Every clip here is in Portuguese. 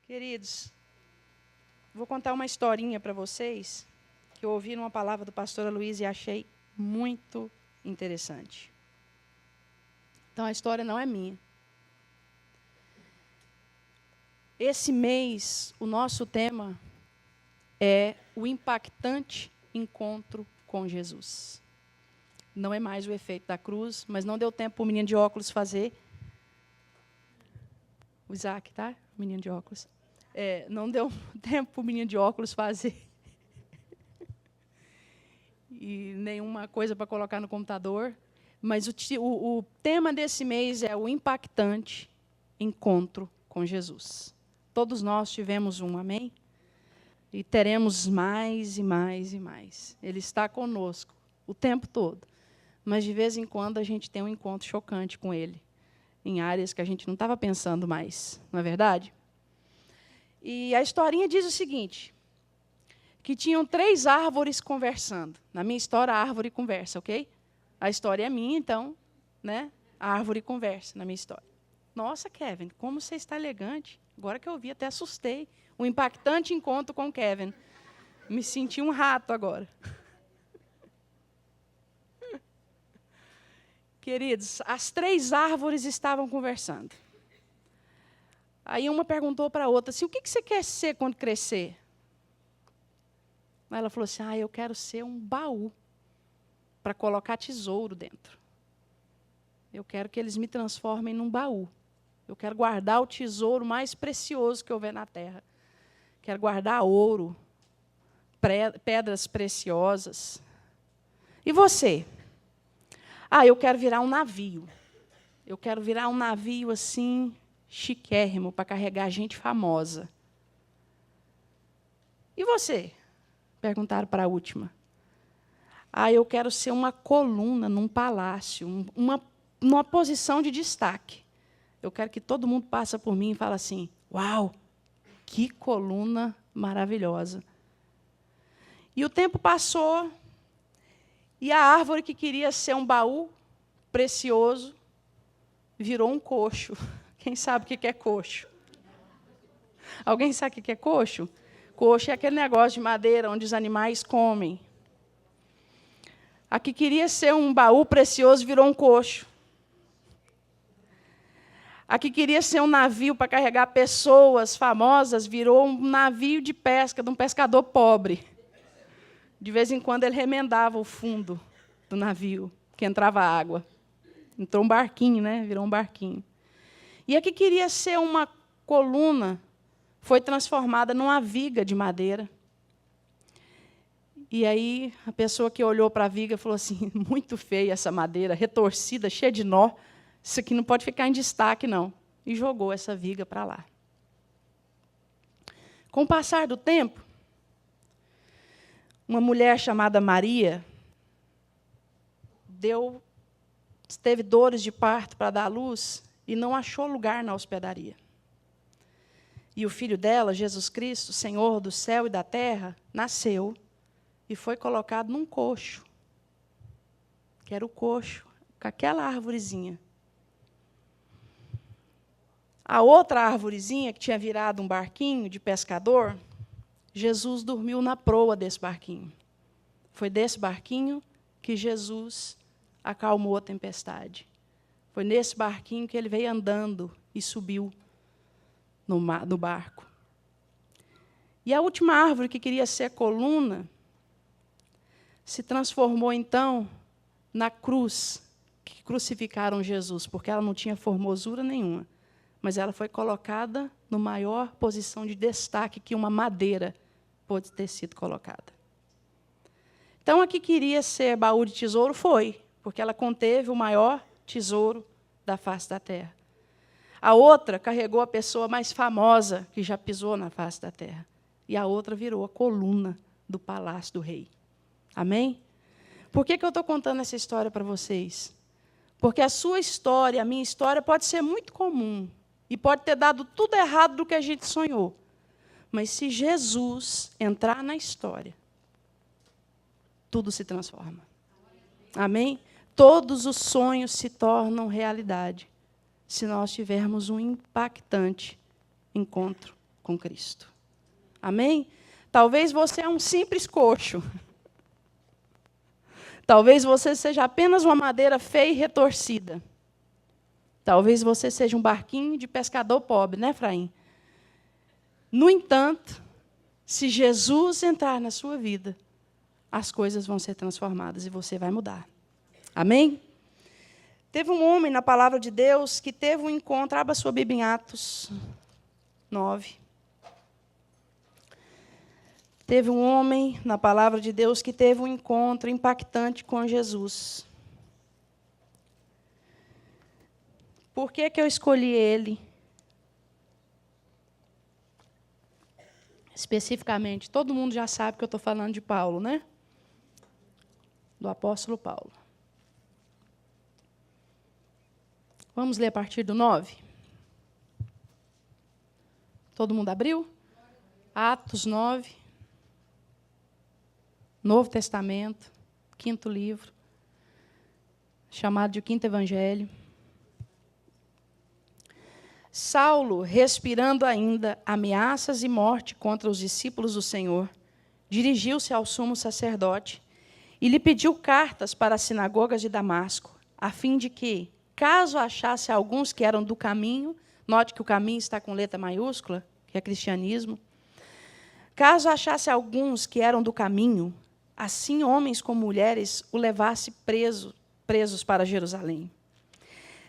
Queridos, vou contar uma historinha para vocês que eu ouvi numa palavra do pastor Luiz e achei muito interessante. Então, a história não é minha. Esse mês, o nosso tema é o impactante encontro com Jesus. Não é mais o efeito da cruz, mas não deu tempo para o menino de óculos fazer. O Isaac, tá? O menino de óculos. Não deu tempo para o menino de óculos fazer. E nenhuma coisa para colocar no computador. Mas o tema desse mês é o impactante encontro com Jesus. Todos nós tivemos um, amém? E teremos mais e mais e mais. Ele está conosco o tempo todo. Mas, de vez em quando, a gente tem um encontro chocante com Ele, em áreas que a gente não estava pensando mais, não é verdade? E a historinha diz o seguinte, que tinham 3 árvores conversando. Na minha história, a árvore conversa, ok? A história é minha, então, né? A árvore conversa na minha história. Nossa, Kevin, como você está elegante. Agora que eu vi, até assustei. Um impactante encontro com o Kevin. Me senti um rato agora. Queridos, as 3 árvores estavam conversando. Aí uma perguntou para a outra assim, o que você quer ser quando crescer? Ela falou assim, eu quero ser um baú para colocar tesouro dentro. Eu quero que eles me transformem num baú. Eu quero guardar o tesouro mais precioso que houver na terra. Quero guardar ouro, pedras preciosas. E você? Eu quero virar um navio. Eu quero virar um navio assim, chiquérrimo, para carregar gente famosa. E você? Perguntaram para a última. Eu quero ser uma coluna num palácio, numa posição de destaque. Eu quero que todo mundo passe por mim e fale assim, uau, que coluna maravilhosa. E o tempo passou, e a árvore que queria ser um baú precioso virou um coxo. Quem sabe o que é coxo? Alguém sabe o que é coxo? Coxo é aquele negócio de madeira onde os animais comem. A que queria ser um baú precioso virou um coxo. A que queria ser um navio para carregar pessoas famosas virou um navio de pesca, de um pescador pobre. De vez em quando ele remendava o fundo do navio, que entrava água. Entrou um barquinho, né? Virou um barquinho. E a que queria ser uma coluna foi transformada numa viga de madeira. E aí a pessoa que olhou para a viga falou assim, muito feia essa madeira, retorcida, cheia de nó. Isso aqui não pode ficar em destaque, não. E jogou essa viga para lá. Com o passar do tempo, uma mulher chamada Maria teve dores de parto para dar à luz e não achou lugar na hospedaria. E o filho dela, Jesus Cristo, Senhor do céu e da terra, nasceu e foi colocado num coxo, que era o coxo, com aquela arvorezinha. A outra arvorezinha, que tinha virado um barquinho de pescador, Jesus dormiu na proa desse barquinho. Foi desse barquinho que Jesus acalmou a tempestade. Foi nesse barquinho que ele veio andando e subiu no barco. E a última árvore, que queria ser coluna, se transformou, então, na cruz, que crucificaram Jesus, porque ela não tinha formosura nenhuma. Mas ela foi colocada na maior posição de destaque que uma madeira pôde ter sido colocada. Então, a que queria ser baú de tesouro foi, porque ela conteve o maior tesouro da face da terra. A outra carregou a pessoa mais famosa que já pisou na face da terra. E a outra virou a coluna do palácio do rei. Amém? Por que eu estou contando essa história para vocês? Porque a sua história, a minha história, pode ser muito comum. E pode ter dado tudo errado do que a gente sonhou. Mas se Jesus entrar na história, tudo se transforma. Amém? Todos os sonhos se tornam realidade, se nós tivermos um impactante encontro com Cristo. Amém? Talvez você é um simples coxo. Talvez você seja apenas uma madeira feia e retorcida. Talvez você seja um barquinho de pescador pobre, né, Efraim? No entanto, se Jesus entrar na sua vida, as coisas vão ser transformadas e você vai mudar. Amém? Teve um homem na palavra de Deus que teve um encontro, abra sua Bíblia em Atos 9. Teve um homem na palavra de Deus que teve um encontro impactante com Jesus. Por que eu escolhi ele? Especificamente, todo mundo já sabe que eu estou falando de Paulo, né? Do apóstolo Paulo. Vamos ler a partir do 9? Todo mundo abriu? Atos 9. Novo Testamento, 5º livro, chamado de 5º Evangelho. Saulo, respirando ainda ameaças e morte contra os discípulos do Senhor, dirigiu-se ao sumo sacerdote e lhe pediu cartas para as sinagogas de Damasco, a fim de que, caso achasse alguns que eram do caminho, note que o caminho está com letra maiúscula, que é cristianismo, caso achasse alguns que eram do caminho, assim homens como mulheres o levasse presos para Jerusalém.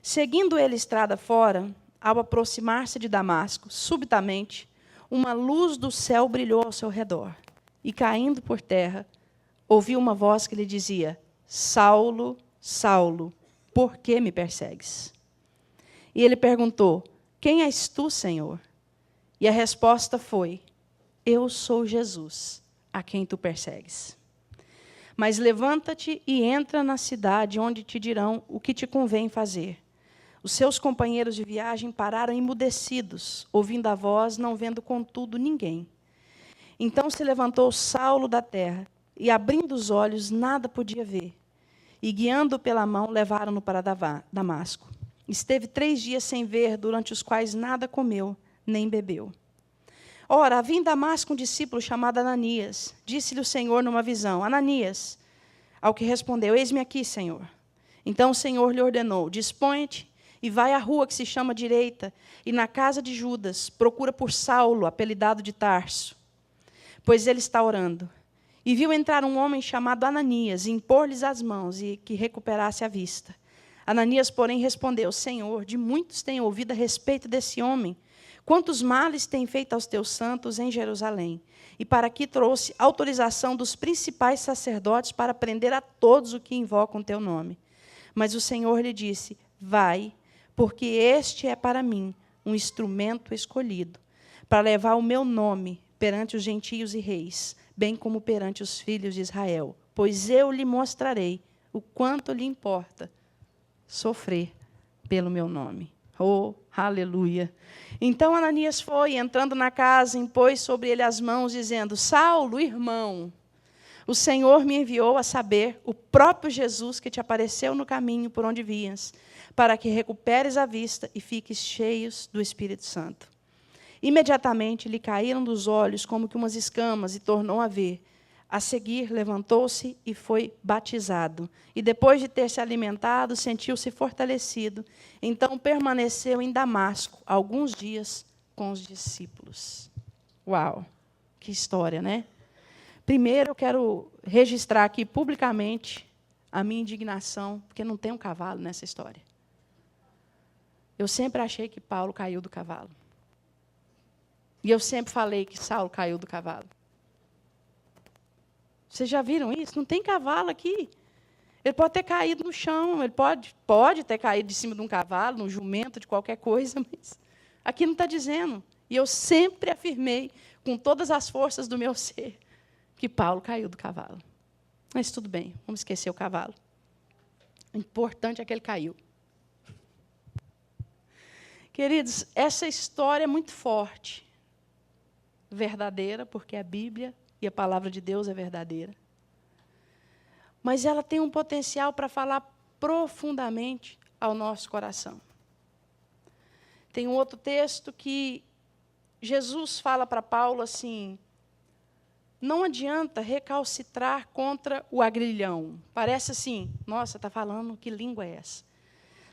Seguindo ele estrada fora, ao aproximar-se de Damasco, subitamente, uma luz do céu brilhou ao seu redor, e caindo por terra, ouviu uma voz que lhe dizia: Saulo, Saulo, por que me persegues? E ele perguntou: Quem és tu, Senhor? E a resposta foi: Eu sou Jesus, a quem tu persegues. Mas levanta-te e entra na cidade, onde te dirão o que te convém fazer. Os seus companheiros de viagem pararam emudecidos, ouvindo a voz, não vendo, contudo, ninguém. Então se levantou Saulo da terra, e, abrindo os olhos, nada podia ver. E, guiando-o pela mão, levaram-no para Damasco. Esteve 3 dias sem ver, durante os quais nada comeu, nem bebeu. Ora, havia em Damasco um discípulo chamado Ananias. Disse-lhe o Senhor numa visão: Ananias. Ao que respondeu: Eis-me aqui, Senhor. Então o Senhor lhe ordenou: Dispõe-te e vai à rua que se chama Direita, e na casa de Judas procura por Saulo, apelidado de Tarso, pois ele está orando. E viu entrar um homem chamado Ananias, e impor-lhes as mãos, e que recuperasse a vista. Ananias, porém, respondeu: Senhor, de muitos tenho ouvido a respeito desse homem, quantos males tem feito aos teus santos em Jerusalém. E para aqui trouxe autorização dos principais sacerdotes para prender a todos os que invocam teu nome. Mas o Senhor lhe disse: Vai, porque este é para mim um instrumento escolhido, para levar o meu nome perante os gentios e reis, bem como perante os filhos de Israel. Pois eu lhe mostrarei o quanto lhe importa sofrer pelo meu nome. Oh, aleluia! Então Ananias foi, entrando na casa, impôs sobre ele as mãos, dizendo: Saulo, irmão, o Senhor me enviou a saber, o próprio Jesus que te apareceu no caminho por onde vias, para que recuperes a vista e fiques cheios do Espírito Santo. Imediatamente lhe caíram dos olhos como que umas escamas e tornou a ver. A seguir, levantou-se e foi batizado. E depois de ter se alimentado, sentiu-se fortalecido. Então permaneceu em Damasco alguns dias com os discípulos. Uau, que história, né? Primeiro, eu quero registrar aqui publicamente a minha indignação, porque não tem um cavalo nessa história. Eu sempre achei que Paulo caiu do cavalo. E eu sempre falei que Saulo caiu do cavalo. Vocês já viram isso? Não tem cavalo aqui. Ele pode ter caído no chão, ele pode ter caído de cima de um cavalo, num jumento, de qualquer coisa, mas aqui não está dizendo. E eu sempre afirmei, com todas as forças do meu ser, que Paulo caiu do cavalo. Mas tudo bem, vamos esquecer o cavalo. O importante é que ele caiu. Queridos, essa história é muito forte. Verdadeira, porque a Bíblia e a palavra de Deus é verdadeira. Mas ela tem um potencial para falar profundamente ao nosso coração. Tem um outro texto que Jesus fala para Paulo assim: não adianta recalcitrar contra o agrilhão. Parece assim, nossa, está falando, que língua é essa?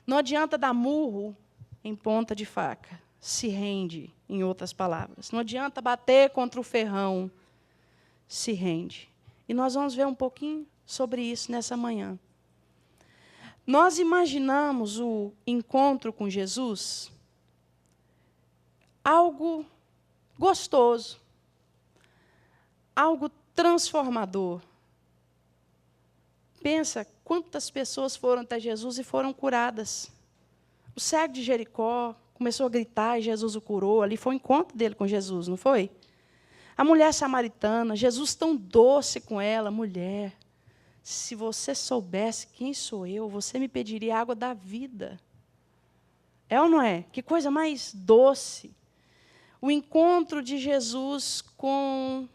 Não adianta dar murro em ponta de faca. Se rende, em outras palavras. Não adianta bater contra o ferrão. Se rende. E nós vamos ver um pouquinho sobre isso nessa manhã. Nós imaginamos o encontro com Jesus algo gostoso, algo transformador. Pensa quantas pessoas foram até Jesus e foram curadas. O cego de Jericó começou a gritar e Jesus o curou. Ali foi o encontro dele com Jesus, não foi? A mulher samaritana, Jesus tão doce com ela: mulher, se você soubesse quem sou eu, você me pediria água da vida. É ou não é? Que coisa mais doce. O encontro de Jesus com...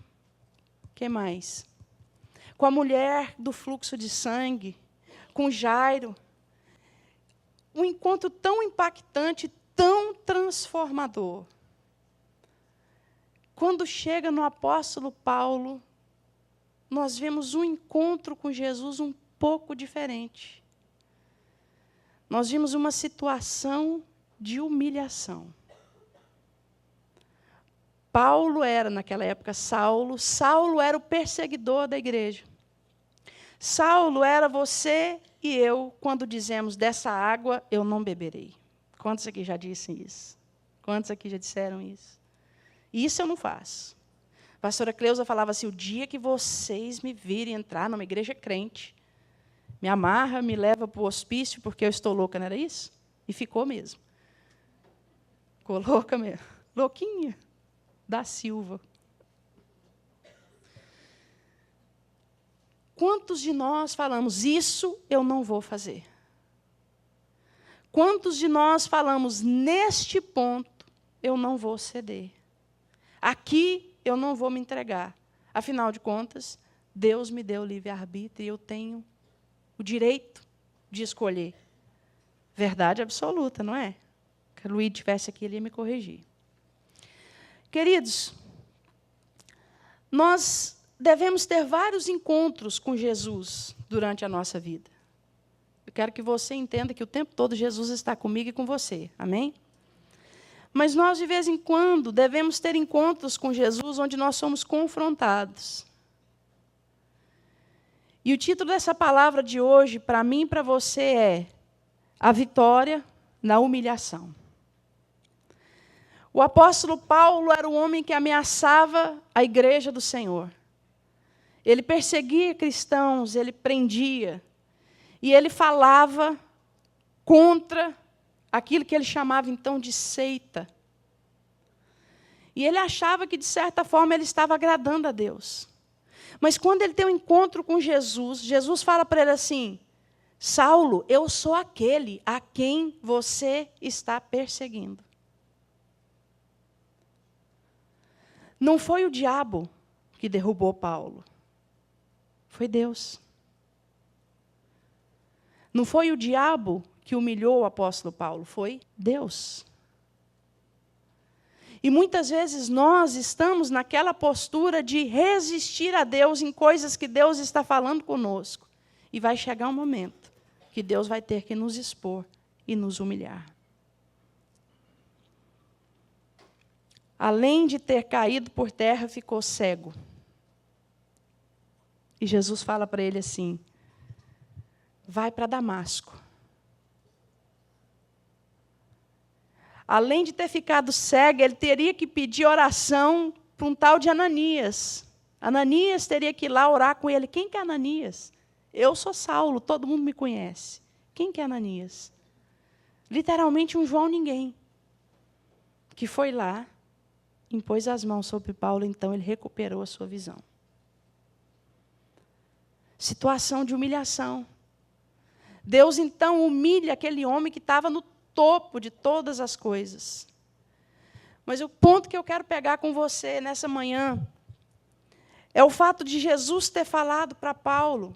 que mais? Com a mulher do fluxo de sangue, com Jairo. Um encontro tão impactante, tão transformador. Quando chega no apóstolo Paulo, nós vemos um encontro com Jesus um pouco diferente. Nós vimos uma situação de humilhação. Paulo era, naquela época, Saulo. Saulo era o perseguidor da igreja. Saulo era você e eu, quando dizemos: dessa água eu não beberei. Quantos aqui já disseram isso? Quantos aqui já disseram isso? Isso eu não faço. A pastora Cleusa falava assim: o dia que vocês me virem entrar numa igreja crente, me amarra, me leva para o hospício, porque eu estou louca, não era isso? E ficou mesmo. Ficou louca mesmo. Louquinha. Da Silva. Quantos de nós falamos: isso eu não vou fazer? Quantos de nós falamos: neste ponto eu não vou ceder? Aqui eu não vou me entregar. Afinal de contas, Deus me deu livre-arbítrio e eu tenho o direito de escolher. Verdade absoluta, não é? Se o Luiz estivesse aqui, ele ia me corrigir. Queridos, nós devemos ter vários encontros com Jesus durante a nossa vida. Eu quero que você entenda que o tempo todo Jesus está comigo e com você. Amém? Mas nós, de vez em quando, devemos ter encontros com Jesus onde nós somos confrontados. E o título dessa palavra de hoje, para mim e para você, é A Vitória na Humilhação. O apóstolo Paulo era um homem que ameaçava a igreja do Senhor. Ele perseguia cristãos, ele prendia. E ele falava contra aquilo que ele chamava, então, de seita. E ele achava que, de certa forma, ele estava agradando a Deus. Mas quando ele tem um encontro com Jesus, Jesus fala para ele assim: Saulo, eu sou aquele a quem você está perseguindo. Não foi o diabo que derrubou Paulo. Foi Deus. Não foi o diabo que humilhou o apóstolo Paulo. Foi Deus. E muitas vezes nós estamos naquela postura de resistir a Deus em coisas que Deus está falando conosco. E vai chegar um momento que Deus vai ter que nos expor e nos humilhar. Além de ter caído por terra, ficou cego. E Jesus fala para ele assim: vai para Damasco. Além de ter ficado cego, ele teria que pedir oração para um tal de Ananias. Ananias teria que ir lá orar com ele. Quem que é Ananias? Eu sou Saulo, todo mundo me conhece. Quem que é Ananias? Literalmente um João ninguém. Que foi lá, impôs as mãos sobre Paulo, então ele recuperou a sua visão. Situação de humilhação. Deus, então, humilha aquele homem que estava no topo de todas as coisas. Mas o ponto que eu quero pegar com você nessa manhã é o fato de Jesus ter falado para Paulo: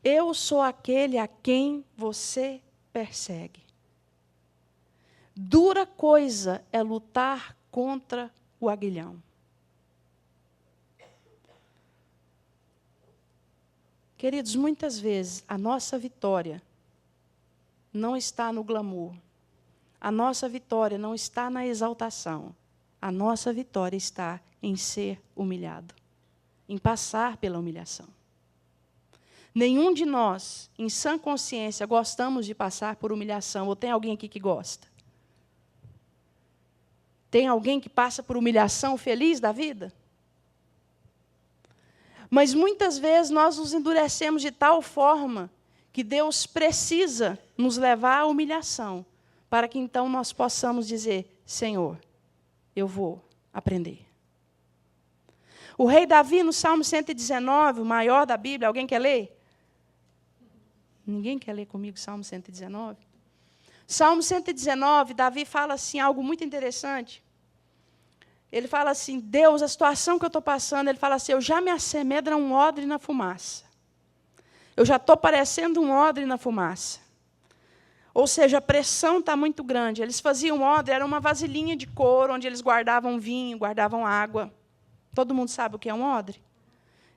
eu sou aquele a quem você persegue. Dura coisa é lutar contra o aguilhão. Queridos, muitas vezes a nossa vitória não está no glamour. A nossa vitória não está na exaltação. A nossa vitória está em ser humilhado, em passar pela humilhação. Nenhum de nós, em sã consciência, gostamos de passar por humilhação. Ou tem alguém aqui que gosta? Tem alguém que passa por humilhação feliz da vida? Mas muitas vezes nós nos endurecemos de tal forma que Deus precisa nos levar à humilhação, para que então nós possamos dizer: Senhor, eu vou aprender. O rei Davi, no Salmo 119, o maior da Bíblia, alguém quer ler? Ninguém quer ler comigo Salmo 119? Salmo 119, Davi fala assim, algo muito interessante. Ele fala assim: Deus, a situação que eu estou passando, ele fala assim: eu já me assemelho a um odre na fumaça. Eu já estou parecendo um odre na fumaça. Ou seja, a pressão está muito grande. Eles faziam odre, era uma vasilhinha de couro, onde eles guardavam vinho, guardavam água. Todo mundo sabe o que é um odre?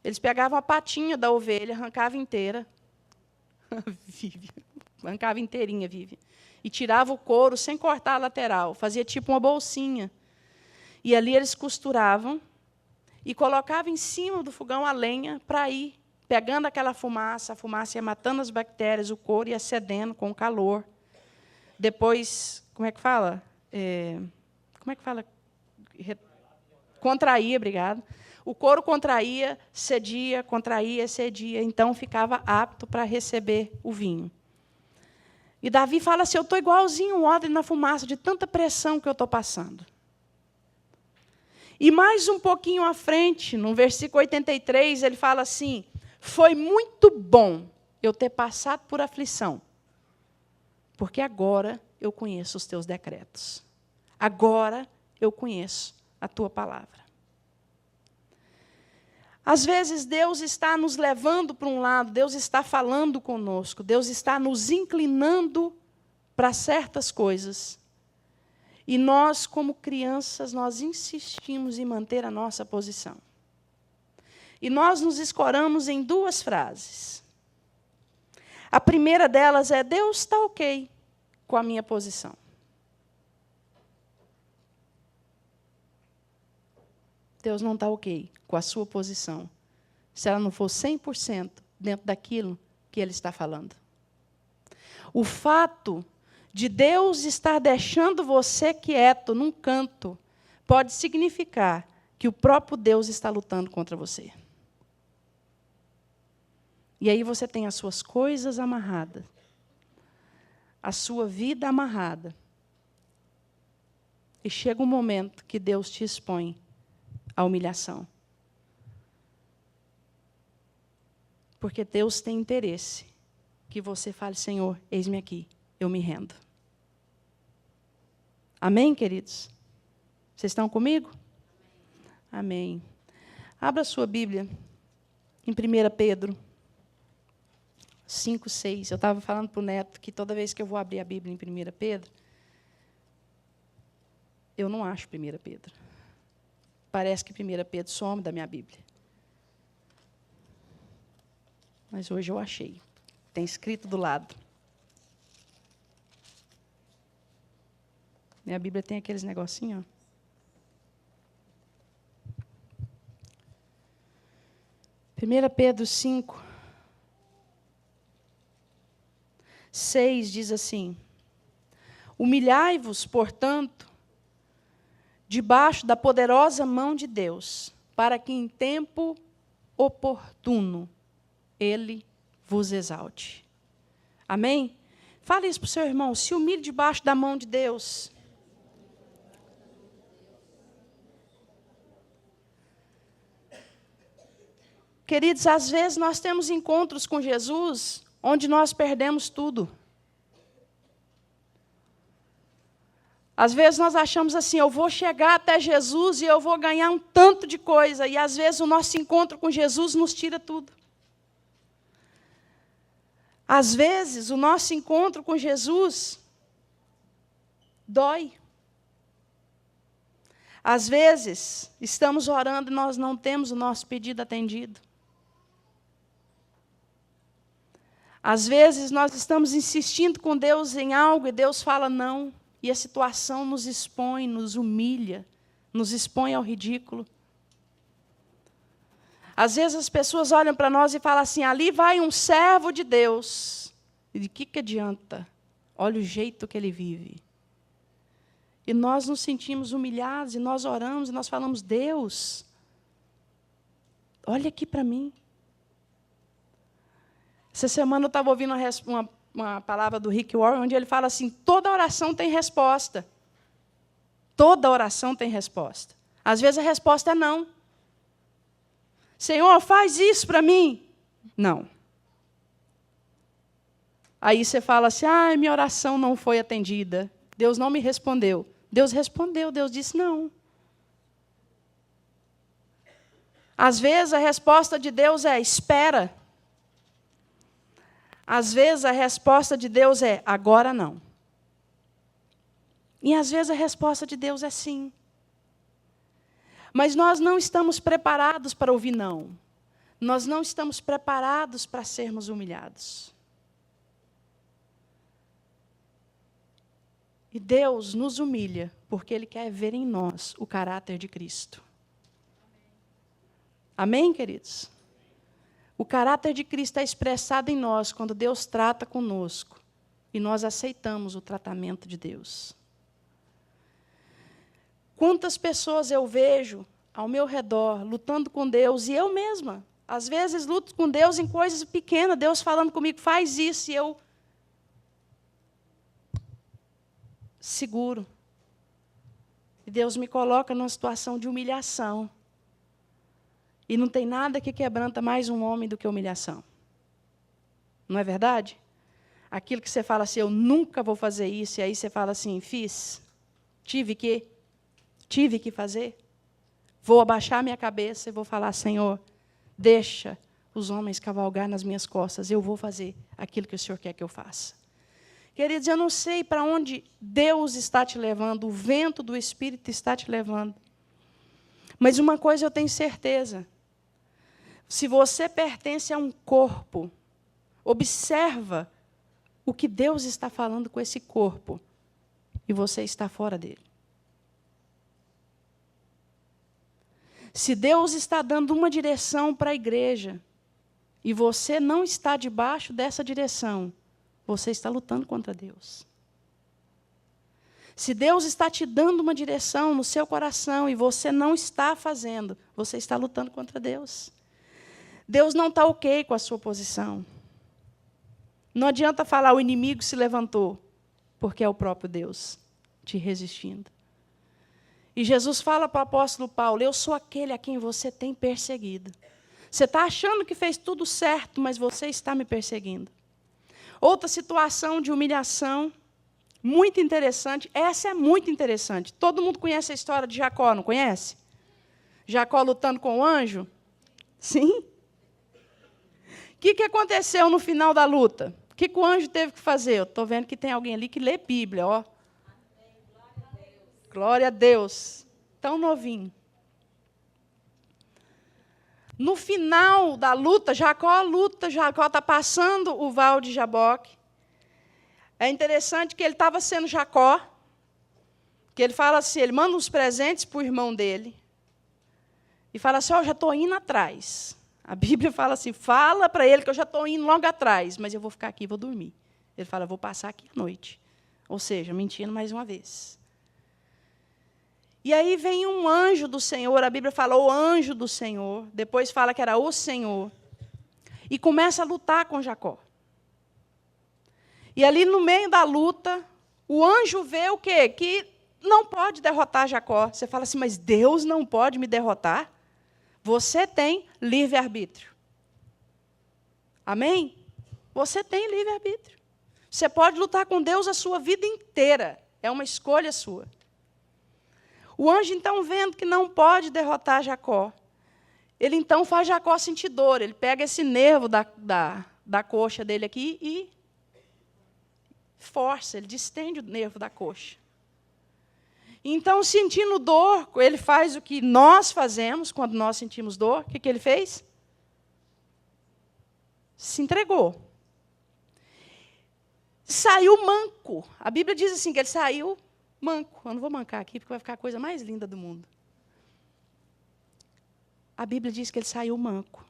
Eles pegavam a patinha da ovelha, arrancavam inteira. Arrancava inteirinha, Vivi. E tirava o couro sem cortar a lateral. Fazia tipo uma bolsinha. E ali eles costuravam e colocavam em cima do fogão a lenha para ir pegando aquela fumaça, a fumaça ia matando as bactérias, o couro ia cedendo com o calor. Depois, como é que fala? Contraía, obrigado. O couro contraía, cedia, então ficava apto para receber o vinho. E Davi fala assim: eu estou igualzinho um odre na fumaça, de tanta pressão que eu estou passando. E mais um pouquinho à frente, no versículo 83, ele fala assim: foi muito bom eu ter passado por aflição, porque agora eu conheço os teus decretos. Agora eu conheço a tua palavra. Às vezes Deus está nos levando para um lado, Deus está falando conosco, Deus está nos inclinando para certas coisas. E nós, como crianças, nós insistimos em manter a nossa posição. E nós nos escoramos em duas frases. A primeira delas é: Deus está ok com a minha posição. Deus não está ok com a sua posição, se ela não for 100% dentro daquilo que Ele está falando. O fato de Deus estar deixando você quieto num canto pode significar que o próprio Deus está lutando contra você. E aí você tem as suas coisas amarradas, a sua vida amarrada. E chega um momento que Deus te expõe à humilhação. Porque Deus tem interesse que você fale: Senhor, eis-me aqui, eu me rendo. Amém, queridos? Vocês estão comigo? Amém. Abra sua Bíblia em 1 Pedro 5, 6. Eu estava falando para o Neto que toda vez que eu vou abrir a Bíblia em 1 Pedro, eu não acho 1 Pedro. Parece que 1 Pedro some da minha Bíblia. Mas hoje eu achei. Tem escrito do lado. Minha Bíblia tem aqueles negocinhos, ó. 1 Pedro 5, 6 diz assim: humilhai-vos, portanto, debaixo da poderosa mão de Deus, para que em tempo oportuno Ele vos exalte. Amém? Fale isso para o seu irmão: se humilhe debaixo da mão de Deus. Queridos, às vezes nós temos encontros com Jesus onde nós perdemos tudo. Às vezes nós achamos assim: eu vou chegar até Jesus e eu vou ganhar um tanto de coisa. E às vezes o nosso encontro com Jesus nos tira tudo. Às vezes o nosso encontro com Jesus dói. Às vezes, estamos orando e nós não temos o nosso pedido atendido. Às vezes, nós estamos insistindo com Deus em algo e Deus fala não. E a situação nos expõe, nos humilha, nos expõe ao ridículo. Às vezes, as pessoas olham para nós e falam assim, ali vai um servo de Deus. E de que adianta? Olha o jeito que ele vive. E nós nos sentimos humilhados, e nós oramos, e nós falamos, Deus, olha aqui para mim. Essa semana eu estava ouvindo uma palavra do Rick Warren, onde ele fala assim, toda oração tem resposta. Toda oração tem resposta. Às vezes a resposta é não. Senhor, faz isso para mim. Não. Aí você fala assim, minha oração não foi atendida. Deus não me respondeu. Deus respondeu, Deus disse não. Às vezes a resposta de Deus é espera. Às vezes a resposta de Deus é agora não. E às vezes a resposta de Deus é sim. Mas nós não estamos preparados para ouvir não. Nós não estamos preparados para sermos humilhados. E Deus nos humilha, porque Ele quer ver em nós o caráter de Cristo. Amém, queridos? O caráter de Cristo é expressado em nós quando Deus trata conosco e nós aceitamos o tratamento de Deus. Quantas pessoas eu vejo ao meu redor lutando com Deus, e eu mesma, às vezes, luto com Deus em coisas pequenas, Deus falando comigo, faz isso, e eu seguro. E Deus me coloca numa situação de humilhação. E não tem nada que quebranta mais um homem do que humilhação. Não é verdade? Aquilo que você fala assim, eu nunca vou fazer isso, e aí você fala assim, fiz, tive que fazer. Vou abaixar minha cabeça e vou falar, Senhor, deixa os homens cavalgar nas minhas costas, eu vou fazer aquilo que o Senhor quer que eu faça. Queridos, eu não sei para onde Deus está te levando, o vento do Espírito está te levando. Mas uma coisa eu tenho certeza. Se você pertence a um corpo, observa o que Deus está falando com esse corpo e você está fora dele. Se Deus está dando uma direção para a igreja e você não está debaixo dessa direção, você está lutando contra Deus. Se Deus está te dando uma direção no seu coração e você não está fazendo, você está lutando contra Deus. Deus não está ok com a sua posição. Não adianta falar o inimigo se levantou, porque é o próprio Deus te resistindo. E Jesus fala para o apóstolo Paulo, eu sou aquele a quem você tem perseguido. Você está achando que fez tudo certo, mas você está me perseguindo. Outra situação de humilhação, muito interessante. Essa é muito interessante. Todo mundo conhece a história de Jacó, não conhece? Jacó lutando com o anjo? Sim. O que aconteceu no final da luta? O que o anjo teve que fazer? Eu estou vendo que tem alguém ali que lê Bíblia. Ó. Glória a Deus. Tão novinho. No final da luta, Jacó está passando o val de Jaboque. É interessante que ele estava sendo Jacó, que ele fala assim, ele manda uns presentes para o irmão dele, e fala assim, já estou indo atrás. A Bíblia fala assim, fala para ele que eu já estou indo logo atrás, mas eu vou ficar aqui, vou dormir. Ele fala, vou passar aqui à noite. Ou seja, mentindo mais uma vez. E aí vem um anjo do Senhor, a Bíblia fala o anjo do Senhor, depois fala que era o Senhor, e começa a lutar com Jacó. E ali no meio da luta, o anjo vê o quê? Que não pode derrotar Jacó. Você fala assim, mas Deus não pode me derrotar? Você tem livre-arbítrio. Amém? Você tem livre-arbítrio. Você pode lutar com Deus a sua vida inteira. É uma escolha sua. O anjo, então, vendo que não pode derrotar Jacó, ele, então, faz Jacó sentir dor. Ele pega esse nervo da coxa dele aqui e força, ele distende o nervo da coxa. Então, sentindo dor, ele faz o que nós fazemos quando nós sentimos dor. O que ele fez? Se entregou. Saiu manco. A Bíblia diz assim, que ele saiu manco. Eu não vou mancar aqui, porque vai ficar a coisa mais linda do mundo. A Bíblia diz que ele saiu manco.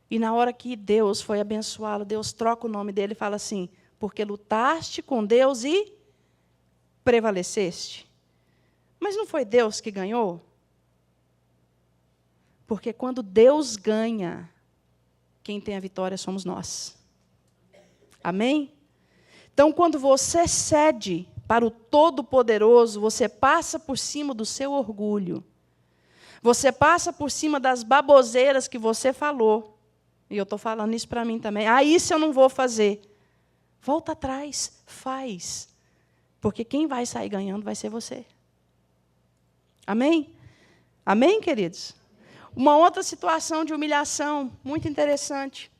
E na hora que Deus foi abençoá-lo, Deus troca o nome dele e fala assim, porque lutaste com Deus e prevaleceste. Mas não foi Deus que ganhou? Porque quando Deus ganha, quem tem a vitória somos nós. Amém? Então, quando você cede para o Todo-Poderoso, você passa por cima do seu orgulho. Você passa por cima das baboseiras que você falou. E eu estou falando isso para mim também. Ah, isso eu não vou fazer. Volta atrás, faz. Porque quem vai sair ganhando vai ser você. Amém? Amém, queridos? Uma outra situação de humilhação muito interessante.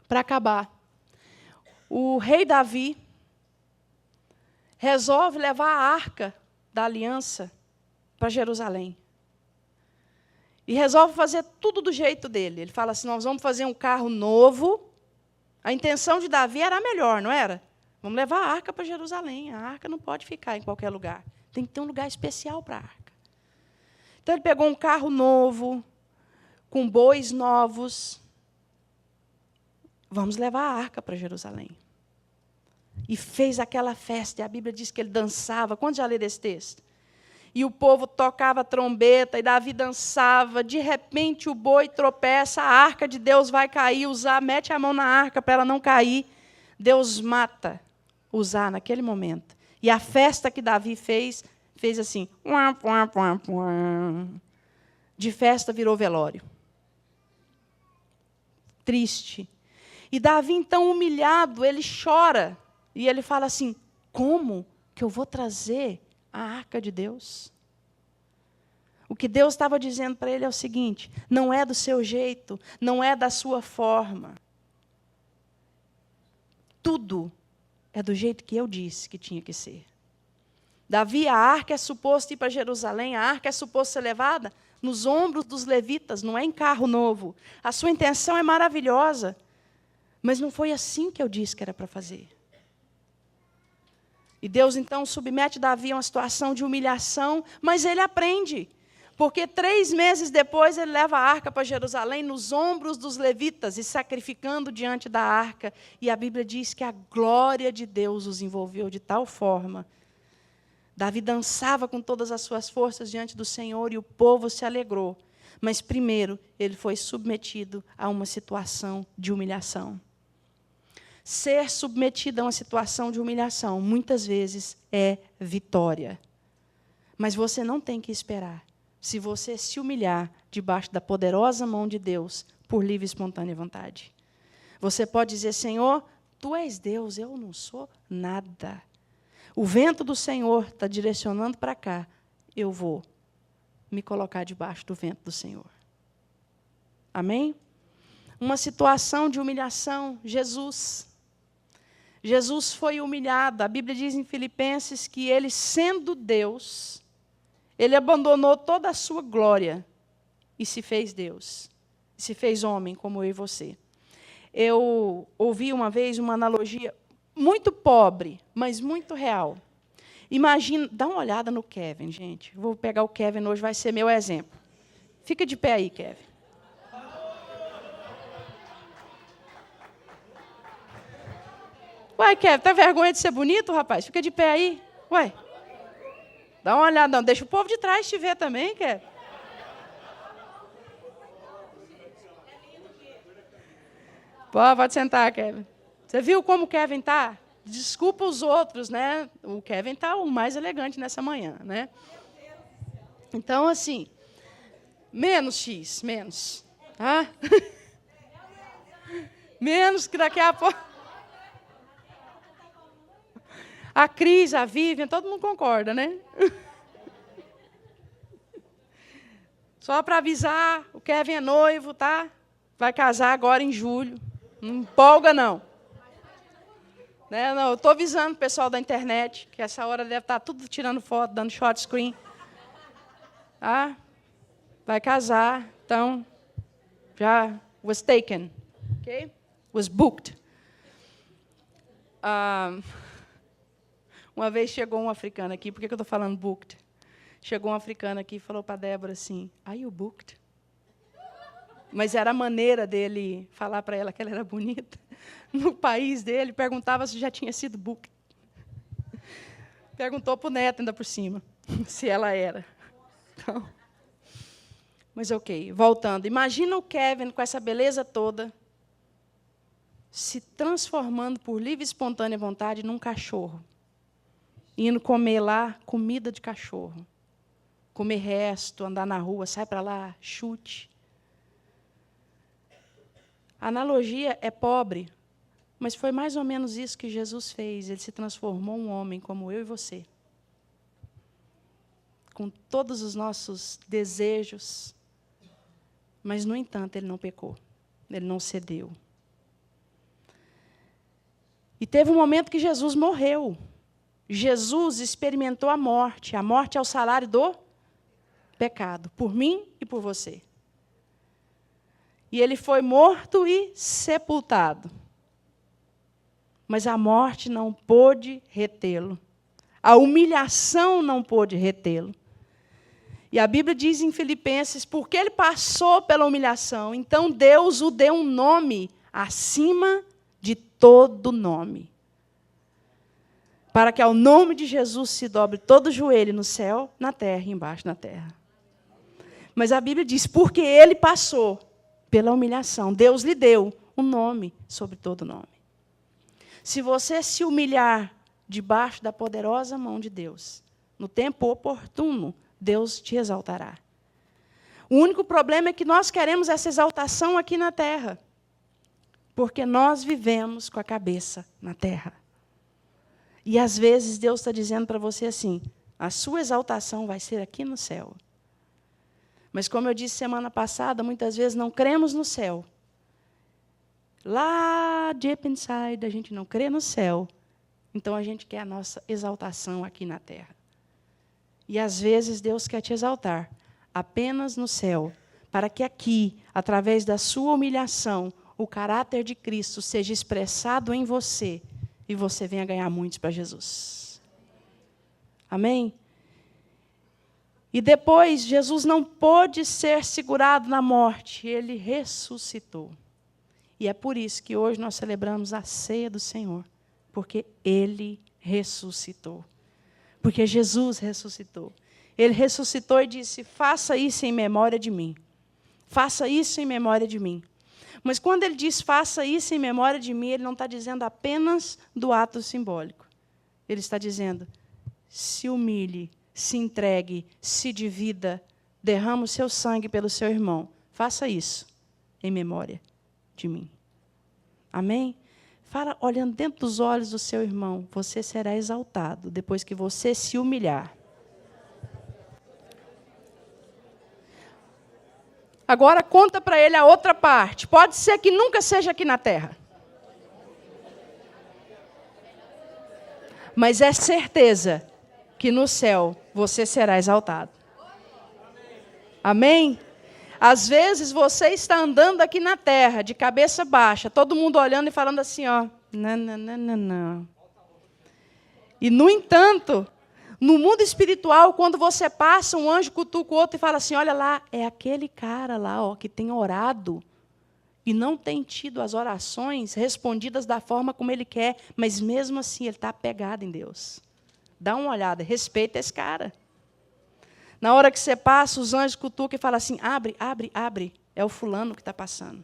Para acabar. O rei Davi resolve levar a arca da aliança para Jerusalém. E resolve fazer tudo do jeito dele. Ele fala assim, nós vamos fazer um carro novo. A intenção de Davi era a melhor, não era? Vamos levar a arca para Jerusalém. A arca não pode ficar em qualquer lugar. Tem que ter um lugar especial para a arca. Então, ele pegou um carro novo, com bois novos. Vamos levar a arca para Jerusalém. E fez aquela festa. E a Bíblia diz que ele dançava. Quantos já leram esse texto? E o povo tocava trombeta, e Davi dançava. De repente, o boi tropeça, a arca de Deus vai cair. Uzá mete a mão na arca para ela não cair. Deus mata Uzá naquele momento. E a festa que Davi fez assim. De festa virou velório. Triste. E Davi, então, humilhado, ele chora. E ele fala assim, como que eu vou trazer a arca de Deus? O que Deus estava dizendo para ele é o seguinte, não é do seu jeito, não é da sua forma. Tudo é do jeito que eu disse que tinha que ser. Davi, a arca é suposto ir para Jerusalém, a arca é suposto ser levada nos ombros dos levitas, não é em carro novo. A sua intenção é maravilhosa, mas não foi assim que eu disse que era para fazer. E Deus, então, submete Davi a uma situação de humilhação, mas ele aprende. Porque 3 meses depois, ele leva a arca para Jerusalém nos ombros dos levitas e sacrificando diante da arca. E a Bíblia diz que a glória de Deus os envolveu de tal forma. Davi dançava com todas as suas forças diante do Senhor e o povo se alegrou. Mas, primeiro, ele foi submetido a uma situação de humilhação. Ser submetido a uma situação de humilhação, muitas vezes, é vitória. Mas você não tem que esperar. Se você se humilhar debaixo da poderosa mão de Deus, por livre e espontânea vontade. Você pode dizer, Senhor, Tu és Deus, eu não sou nada. O vento do Senhor está direcionando para cá. Eu vou me colocar debaixo do vento do Senhor. Amém? Uma situação de humilhação, Jesus. Jesus foi humilhado. A Bíblia diz em Filipenses que ele, sendo Deus, ele abandonou toda a sua glória e se fez Deus. Se fez homem, como eu e você. Eu ouvi uma vez uma analogia muito pobre, mas muito real. Imagina, dá uma olhada no Kevin, gente. Vou pegar o Kevin hoje, vai ser meu exemplo. Fica de pé aí, Kevin. Ué, Kevin, tá vergonha de ser bonito, rapaz? Fica de pé aí. Ué. Dá uma olhada, não. Deixa o povo de trás te ver também, Kevin. Pode sentar, Kevin. Você viu como o Kevin está? Desculpa os outros, né? O Kevin está o mais elegante nessa manhã, né? Então, assim, menos X, menos. Ah? Menos que daqui a pouco. A Cris, a Vivian, todo mundo concorda, né? Só para avisar, o Kevin é noivo, tá? Vai casar agora em julho. Não empolga, não. Né? Não, eu estou avisando o pessoal da internet, que essa hora deve estar tudo tirando foto, dando short screen. Ah, vai casar, então, já was taken, okay? Was booked. Uma vez chegou um africano aqui, por que eu estou falando booked? Chegou um africano aqui e falou para a Débora assim, are you booked? Mas era a maneira dele falar para ela que ela era bonita. No país dele, perguntava se já tinha sido booked. Perguntou para o neto, ainda por cima, se ela era. Então, mas ok, voltando. Imagina o Kevin com essa beleza toda, se transformando por livre e espontânea vontade num cachorro. Indo comer lá comida de cachorro. Comer resto, andar na rua, sai para lá, chute. A analogia é pobre, mas foi mais ou menos isso que Jesus fez. Ele se transformou um homem como eu e você. Com todos os nossos desejos. Mas, no entanto, ele não pecou. Ele não cedeu. E teve um momento que Jesus morreu. Jesus experimentou a morte. A morte é o salário do pecado. Por mim e por você. E ele foi morto e sepultado. Mas a morte não pôde retê-lo. A humilhação não pôde retê-lo. E a Bíblia diz em Filipenses, porque ele passou pela humilhação, então Deus o deu um nome acima de todo nome. Para que ao nome de Jesus se dobre todo o joelho no céu, na terra e embaixo na terra. Mas a Bíblia diz, porque ele passou pela humilhação, Deus lhe deu um nome sobre todo nome. Se você se humilhar debaixo da poderosa mão de Deus, no tempo oportuno, Deus te exaltará. O único problema é que nós queremos essa exaltação aqui na terra, porque nós vivemos com a cabeça na terra. E, às vezes, Deus está dizendo para você assim, a sua exaltação vai ser aqui no céu. Mas, como eu disse semana passada, muitas vezes não cremos no céu. Lá, deep inside, a gente não crê no céu. Então, a gente quer a nossa exaltação aqui na terra. E, às vezes, Deus quer te exaltar apenas no céu, para que aqui, através da sua humilhação, o caráter de Cristo seja expressado em você e você venha ganhar muitos para Jesus. Amém? E depois, Jesus não pôde ser segurado na morte, ele ressuscitou. E é por isso que hoje nós celebramos a ceia do Senhor, porque ele ressuscitou. Porque Jesus ressuscitou. Ele ressuscitou e disse, faça isso em memória de mim. Faça isso em memória de mim. Mas quando ele diz, faça isso em memória de mim, ele não está dizendo apenas do ato simbólico. Ele está dizendo, se humilhe, se entregue, se divida, derrama o seu sangue pelo seu irmão. Faça isso em memória de mim. Amém? Fala, olhando dentro dos olhos do seu irmão, você será exaltado depois que você se humilhar. Agora conta para ele a outra parte. Pode ser que nunca seja aqui na terra. Mas é certeza que no céu você será exaltado. Amém? Às vezes você está andando aqui na terra, de cabeça baixa, todo mundo olhando e falando assim, ó, não. E, no entanto, no mundo espiritual, quando você passa, um anjo cutuca o outro e fala assim, olha lá, é aquele cara lá, ó, que tem orado e não tem tido as orações respondidas da forma como ele quer, mas mesmo assim ele está apegado em Deus. Dá uma olhada, respeita esse cara. Na hora que você passa, os anjos cutucam e falam assim, abre. É o fulano que está passando.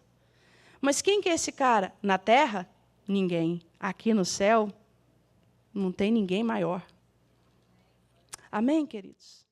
Mas quem que é esse cara? Na terra? Ninguém. Aqui no céu, não tem ninguém maior. Amém, queridos?